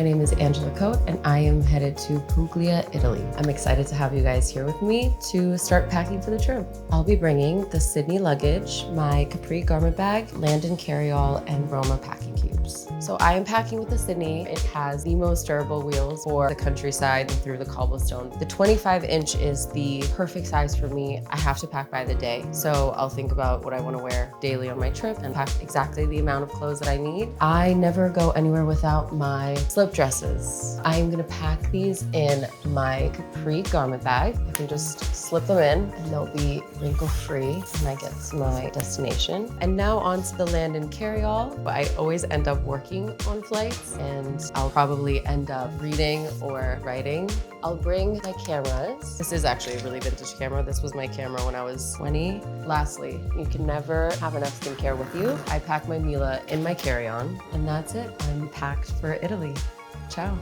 My name is Angela Kote and I am headed to Puglia, Italy. I'm excited to have you guys here with me to start packing for the trip. I'll be bringing the Sydney luggage, my Capri Garment Bag, Landon Carryall, and Roma Packing Cubes. So I am packing with the Sydney. It has the most durable wheels for the countryside and through the cobblestone. The 25-inch is the perfect size for me. I have to pack by the day, so I'll think about what I want to wear daily on my trip and pack exactly the amount of clothes that I need. I never go anywhere without my slip dresses. I'm gonna pack these in my Capri Garment Bag. I can just slip them in and they'll be wrinkle-free when I get to my destination. And now onto the Landon Carryall. I always end up working on flights and I'll probably end up reading or writing. I'll bring my cameras. This is actually a really vintage camera. This was my camera when I was 20. Lastly, you can never have enough skincare with you. I pack my Mila in my carry-on and that's it. I'm packed for Italy. Ciao.